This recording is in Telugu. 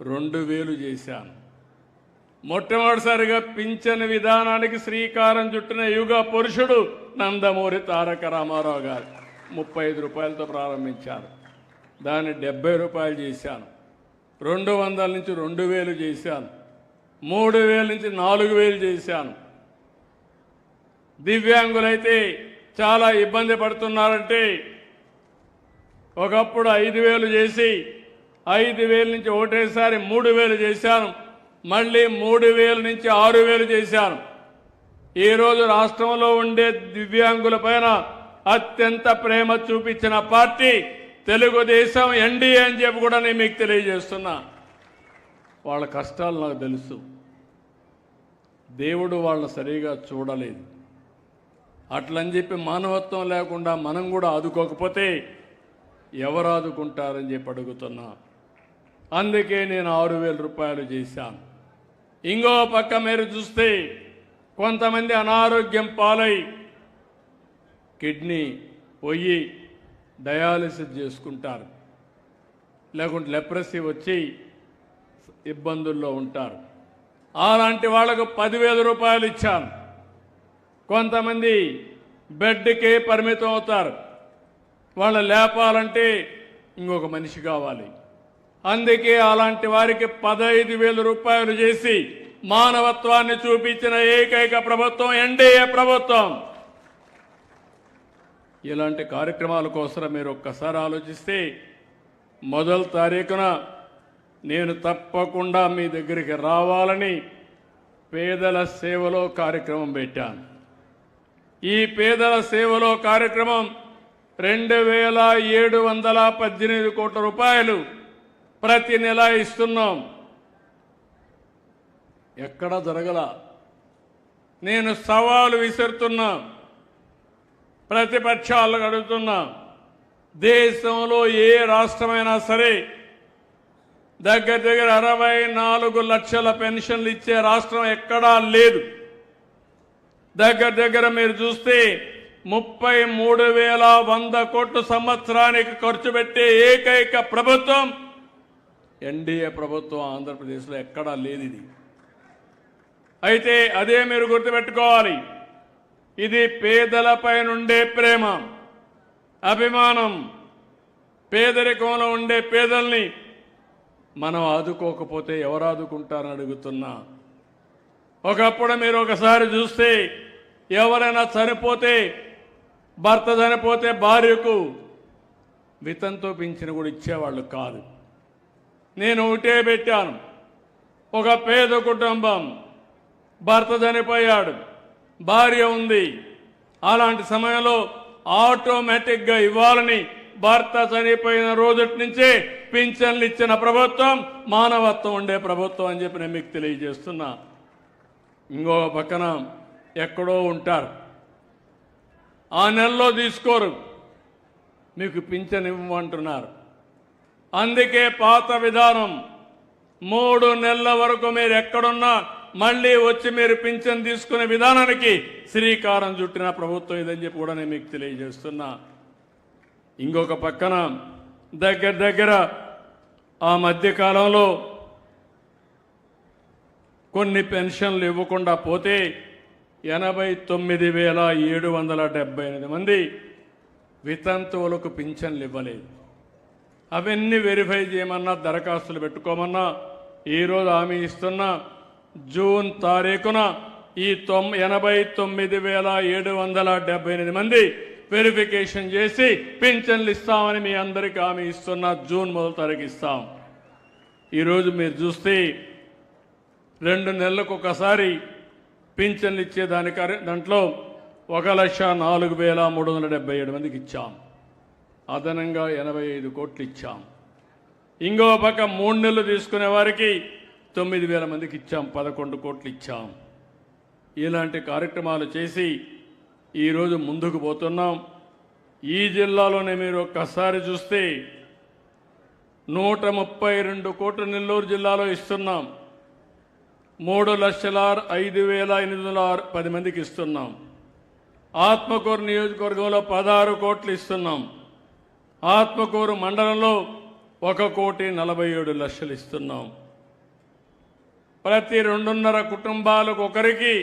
2000 చేశాను. మొట్టమొదటిసారిగా పింఛన్ విధానానికి శ్రీకారం చుట్టిన యుగ పురుషుడు నందమూరి తారక రామారావు గారు 35 రూపాయలతో ప్రారంభించారు. దాన్ని 70 రూపాయలు చేశాను. 200 నుంచి 2000 చేశాను. 3000 నుంచి 4000 చేశాను. దివ్యాంగులైతే చాలా ఇబ్బంది పడుతున్నారంటే ఒకప్పుడు 5000 చేసి 5000 నుంచి ఒకటేసారి 3000 చేశాను. మళ్ళీ 3000 నుంచి 6000 చేశాను. ఈరోజు రాష్ట్రంలో ఉండే దివ్యాంగుల పైన అత్యంత ప్రేమ చూపించిన పార్టీ తెలుగుదేశం ఎన్డీఏ అని చెప్పి కూడా నేను మీకు తెలియజేస్తున్నా. వాళ్ళ కష్టాలు నాకు తెలుసు. దేవుడు వాళ్ళని సరిగా చూడలేదు. అట్లని చెప్పి మానవత్వం లేకుండా మనం కూడా ఆదుకోకపోతే ఎవరు ఆదుకుంటారని చెప్పి అడుగుతున్నా. అందుకే నేను 6000 రూపాయలు చేశాను. ఇంకో పక్క మీరు చూస్తే కొంతమంది అనారోగ్యం పాలై కిడ్నీ పోయి డయాలిసిస్ చేసుకుంటారు, లేకుంటే లెప్రసీ వచ్చి ఇబ్బందుల్లో ఉంటారు. అలాంటి వాళ్లకు 10,000 రూపాయలు ఇచ్చాను. కొంతమంది బెడ్కే పరిమితం అవుతారు. వాళ్ళు లేపాలంటే ఇంకొక మనిషి కావాలి. అందుకే అలాంటి వారికి 15,000 రూపాయలు చేసి మానవత్వాన్ని చూపించిన ఏకైక ప్రభుత్వం ఎన్డీఏ ప్రభుత్వం. ఇలాంటి కార్యక్రమాల కోసం మీరు ఒక్కసారి ఆలోచిస్తే మొదటి తారీఖున నేను తప్పకుండా మీ దగ్గరికి రావాలని పేదల సేవలో కార్యక్రమం పెట్టాను. ఈ పేదల సేవలో కార్యక్రమం 2,718 కోట్ల రూపాయలు ప్రతి నెల ఇస్తున్నాం. ఎక్కడా జరగల. నేను సవాలు విసురుతున్నా, ప్రతిపక్షాలకు అడుగుతున్నా, దేశంలో ఏ రాష్ట్రమైనా సరే దగ్గర 64 లక్షల పెన్షన్లు ఇచ్చే రాష్ట్రం ఎక్కడా లేదు. దగ్గర మీరు చూస్తే 33,100 కోట్లు సంవత్సరానికి ఖర్చు పెట్టే ఏకైక ప్రభుత్వం ఎన్డీఏ ప్రభుత్వం ఆంధ్రప్రదేశ్లో ఎక్కడా లేదు. ఇది అయితే అదే మీరు గుర్తుపెట్టుకోవాలి. ఇది పేదలపై నుండే ప్రేమ, అభిమానం. పేదరికంలో ఉండే పేదల్ని మనం ఆదుకోకపోతే ఎవరు ఆదుకుంటారని అడుగుతున్నా. ఒకప్పుడు మీరు ఒకసారి చూస్తే ఎవరైనా చనిపోతే, భర్త చనిపోతే భార్యకు వితంతు పింఛను కూడా ఇచ్చేవాళ్ళు కాదు. నేను ఒకటే పెట్టాను. ఒక పేద కుటుంబం, భర్త చనిపోయాడు, భార్య ఉంది. అలాంటి సమయంలో ఆటోమేటిక్గా ఇవ్వాలని భర్త చనిపోయిన రోజు నుంచే పింఛన్లు ఇచ్చిన ప్రభుత్వం మానవత్వం ఉండే ప్రభుత్వం అని చెప్పి నేను మీకు తెలియజేస్తున్నా. ఇంకో పక్కన ఎక్కడో ఉంటారు, ఆ నెలలో తీసుకోరు, మీకు పింఛన్ ఇవ్వమంటున్నారు. అందుకే పాత విధానం 3 నెలల వరకు మీరు ఎక్కడున్నా మళ్ళీ వచ్చి మీరు పింఛన్ తీసుకునే విధానానికి శ్రీకారం చుట్టిన ప్రభుత్వం ఇదని చెప్పి కూడా నేను మీకు తెలియజేస్తున్నా. ఇంకొక పక్కన దగ్గర ఆ మధ్యకాలంలో కొన్ని పెన్షన్లు ఇవ్వకుండా పోతే 89,778 మంది వితంతువులకు పింఛన్లు ఇవ్వలేదు. అవన్నీ వెరిఫై చేయమన్నా, దరఖాస్తులు పెట్టుకోమన్నా ఈరోజు హామీ ఇస్తున్నా. జూన్ తారీఖున ఈ 89,778 మంది వెరిఫికేషన్ చేసి పింఛన్లు ఇస్తామని మీ అందరికీ హామీ ఇస్తున్నా. జూన్ 1వ తారీఖు ఇస్తాం. ఈరోజు మీరు చూస్తే 2 నెలలకు ఒకసారి పింఛన్లు ఇచ్చే దాంట్లో 1,04,377 మందికి ఇచ్చాం. అదనంగా 85 కోట్లు ఇచ్చాం. ఇంకో పక్క 3 నెలలు తీసుకునే వారికి 9,000 మందికి ఇచ్చాం. 11 కోట్లు ఇచ్చాం. ఇలాంటి కార్యక్రమాలు చేసి ఈరోజు ముందుకు పోతున్నాం. ఈ జిల్లాలోనే మీరు ఒక్కసారి చూస్తే 132 కోట్లు నెల్లూరు జిల్లాలో ఇస్తున్నాం. 3,05,810 మందికి ఇస్తున్నాం. ఆత్మకూరు నియోజకవర్గంలో 16 కోట్లు ఇస్తున్నాం. ఆత్మకూరు మండలంలో 1,47,00,000 ఇస్తున్నాం. ప్రతి 2.5 కుటుంబాలకు ఒకరికి